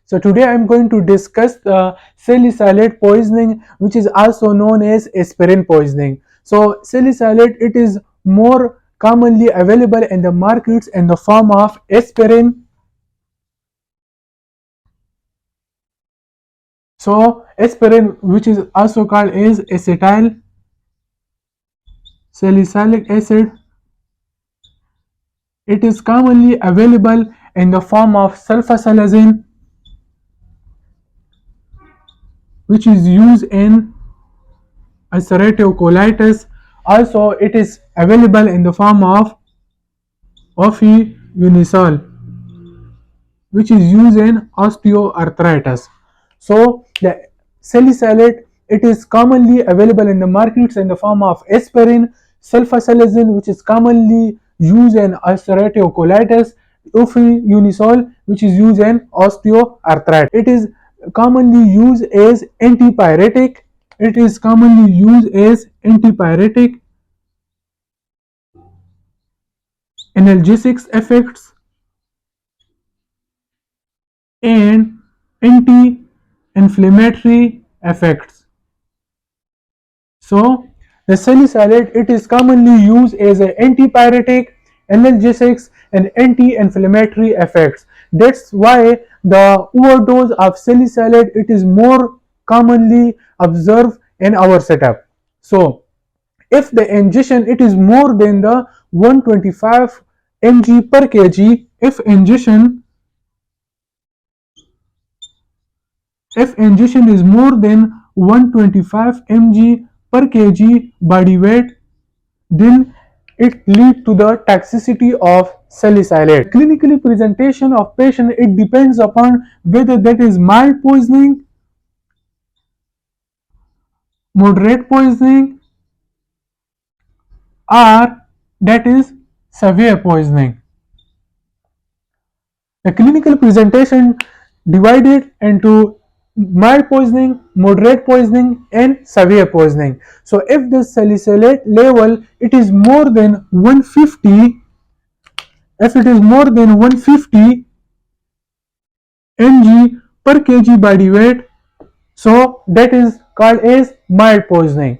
So today I am going to discuss the salicylate poisoning, which is also known as aspirin poisoning. So salicylate, it is more commonly available in the markets in the form of aspirin. So aspirin, which is also called as acetyl salicylic acid, it is commonly available in the form of sulfasalazine, which is used in ulcerative colitis. Also, it is available in the form of ofeunizole, which is used in osteoarthritis. So, the salicylate, it is commonly available in the markets in the form of aspirin, sulfasalazine, which is commonly used in ulcerative colitis, ofeunizole, which is used in osteoarthritis. It is commonly used as antipyretic. It is commonly used as antipyretic, analgesics effects, and anti-inflammatory effects. So the salicylate, it is commonly used as an antipyretic, analgesics, and anti-inflammatory effects. That's why the overdose of salicylate, it is more commonly observed in our setup. So if the ingestion, it is more than the 125 mg per kg, if ingestion is more than 125 mg per kg body weight, then it leads to the toxicity of salicylate. Clinically presentation of patient, it depends upon whether that is mild poisoning, moderate poisoning, or that is severe poisoning. The clinical presentation divided into mild poisoning, moderate poisoning, and severe poisoning. So if the salicylate level, it is more than 150, if it is more than 150 mg per kg body weight, so that is called as mild poisoning.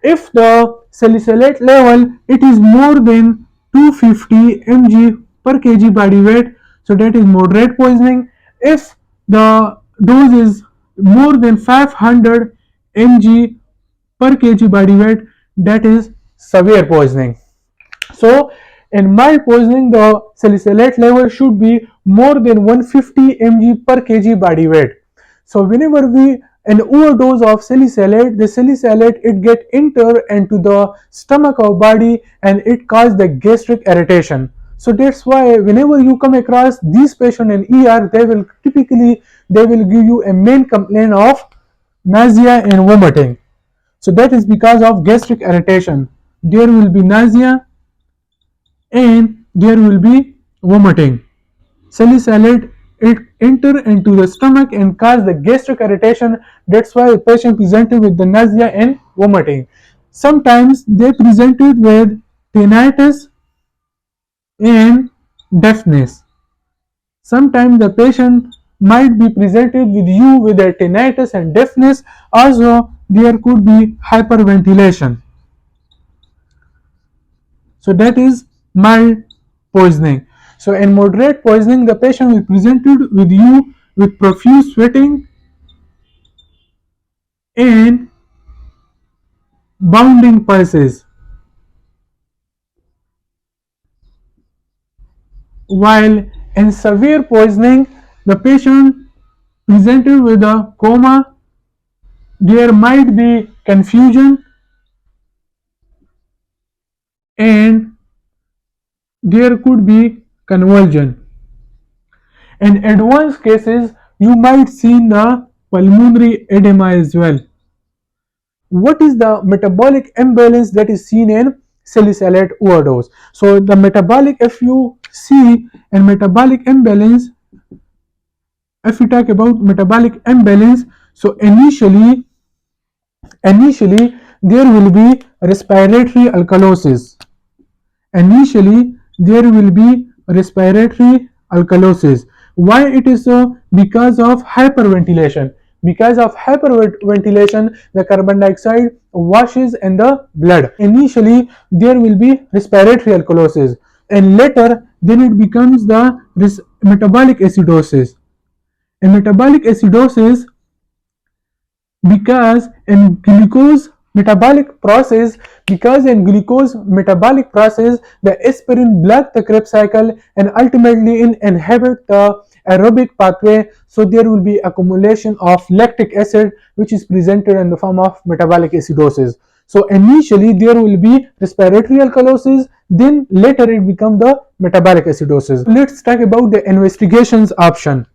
If the salicylate level, it is more than 250 mg per kg body weight, so that is moderate poisoning. If the dose is more than 500 mg per kg body weight, that is severe poisoning. So in mild poisoning, the salicylate level should be more than 150 mg per kg body weight. So whenever an overdose of salicylate, the salicylate, it get enter into the stomach or body and it cause the gastric irritation. So that's why whenever you come across these patient in ER, they will give you a main complaint of nausea and vomiting. So that is because of gastric irritation. There will be nausea and there will be vomiting. Salicylate, it enter into the stomach and cause the gastric irritation. That's why the patient presented with the nausea and vomiting. Sometimes they presented with tinnitus and deafness. Sometimes the patient might be presented with you with a tinnitus and deafness. Also, there could be hyperventilation. So that is mild poisoning. So in moderate poisoning, the patient will presented with you with profuse sweating and bounding pulses. While in severe poisoning, the patient presented with a coma, there might be confusion and there could be convulsion. In advanced cases, you might see the pulmonary edema as well. What is the metabolic imbalance that is seen in salicylate overdose? So the metabolic, if you see in metabolic imbalance, if we talk about metabolic imbalance, so initially there will be respiratory alkalosis. Initially there will be respiratory alkalosis, Why it is so? Because of hyperventilation. Because of hyperventilation, the carbon dioxide washes in the blood. Initially, there will be respiratory alkalosis, and later, then it becomes the metabolic acidosis. And metabolic acidosis, because in glucose metabolic process the aspirin block the Krebs cycle and ultimately inhibit the aerobic pathway, so there will be accumulation of lactic acid which is presented in the form of metabolic acidosis. So initially there will be respiratory alkalosis, then later it becomes the metabolic acidosis. Let's talk about the investigations option.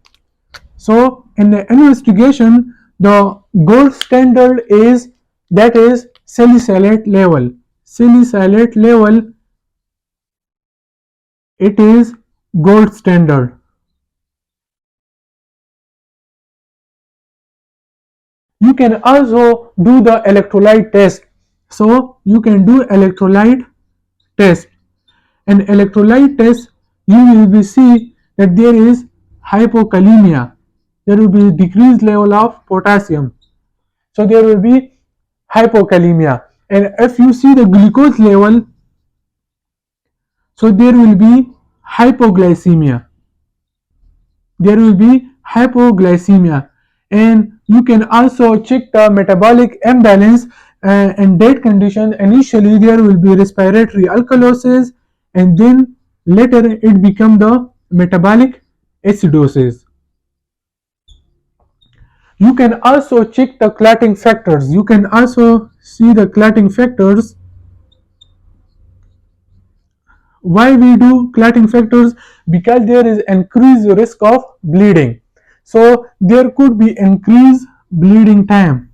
So in the investigation, the gold standard is, that is, salicylate level. Salicylate level, it is gold standard. You can also do the electrolyte test. So you can do electrolyte test. In electrolyte test, you will be see that there is hypokalemia. There will be decreased level of potassium. So there will be hypokalemia. And if you see the glucose level, so there will be hypoglycemia. There will be hypoglycemia. And you can also check the metabolic imbalance. In that condition, initially there will be respiratory alkalosis, and then later it become the metabolic acidosis. You can also check the clotting factors. You can also see the clotting factors. Why we do clotting factors? Because there is increased risk of bleeding. So there could be increased bleeding time.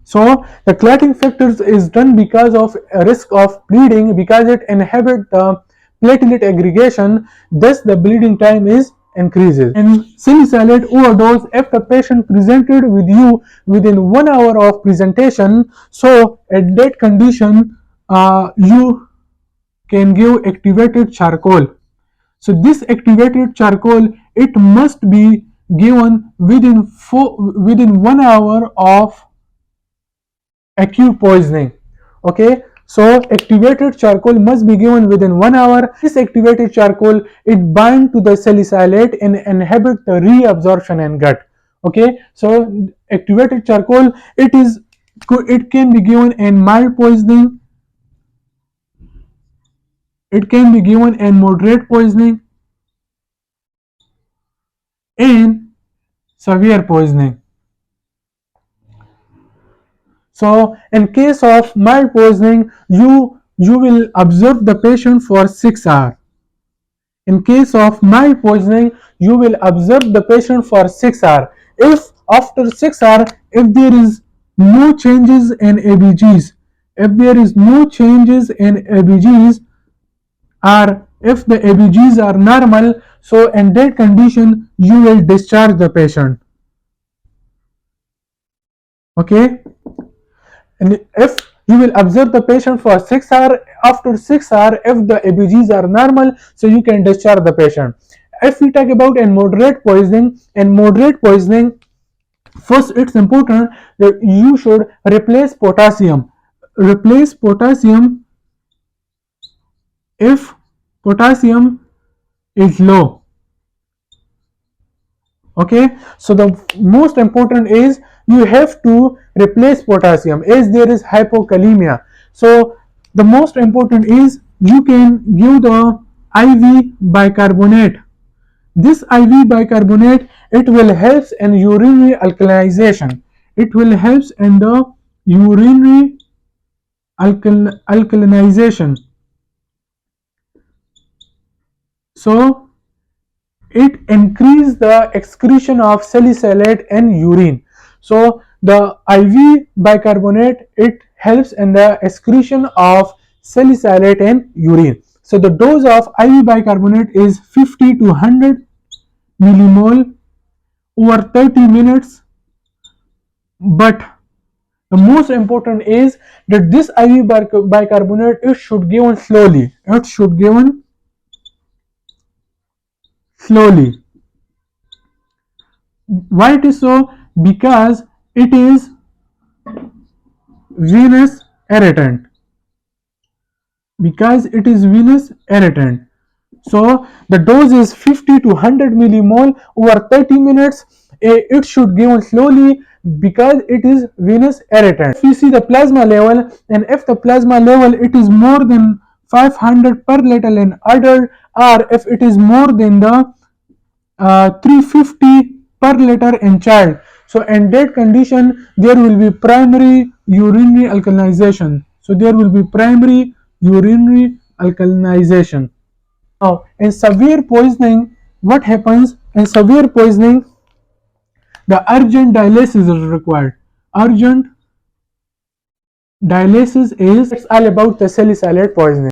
So the clotting factors is done because of a risk of bleeding, because it inhibits the platelet aggregation, thus the bleeding time is increases. In salicylate overdose, if the patient presented with you within 1 hour of presentation, so at that condition you can give activated charcoal. So this activated charcoal, it must be given within 1 hour of acute poisoning. Okay, so activated charcoal must be given within 1 hour. This activated charcoal, it binds to the salicylate and inhibit the reabsorption in gut. Okay, so activated charcoal, it can be given in mild poisoning, it can be given in moderate poisoning, and severe poisoning. So in case of mild poisoning, you will observe the patient for 6 hours. In case of mild poisoning, you will observe the patient for 6 hours. If after 6 hours, if there is no changes in ABGs, if there is no changes in ABGs, or if the ABGs are normal, so in that condition, you will discharge the patient. Okay? And if you will observe the patient for 6 hours, after 6 hours, if the ABGs are normal, so you can discharge the patient. If we talk about in moderate poisoning, first it's important that you should replace potassium. Replace potassium if potassium is low. Okay, so the most important is you have to replace potassium as there is hypokalemia. So the most important is you can give the IV bicarbonate. This IV bicarbonate, it will help in urinary alkalization. It will help in the urinary alkalinization. So it increases the excretion of salicylate in urine. So the IV bicarbonate, it helps in the excretion of salicylate in urine. So the dose of IV bicarbonate is 50 to 100 millimole over 30 minutes. But the most important is that this IV bicarbonate, it should given slowly. It should given slowly. Why it is so? Because it is venous irritant. Because it is venous irritant. So the dose is 50 to 100 millimole over 30 minutes. It should given slowly because it is venous irritant. If we see the plasma level, and if the plasma level it is more than 500 per liter in adult, or if it is more than the 350 per liter in child. So in that condition there will be primary urinary alkalization. So there will be primary urinary alkalization. Now in severe poisoning, what happens? In severe poisoning, the urgent dialysis is required. Urgent dialysis is, it's all about the salicylate poisoning.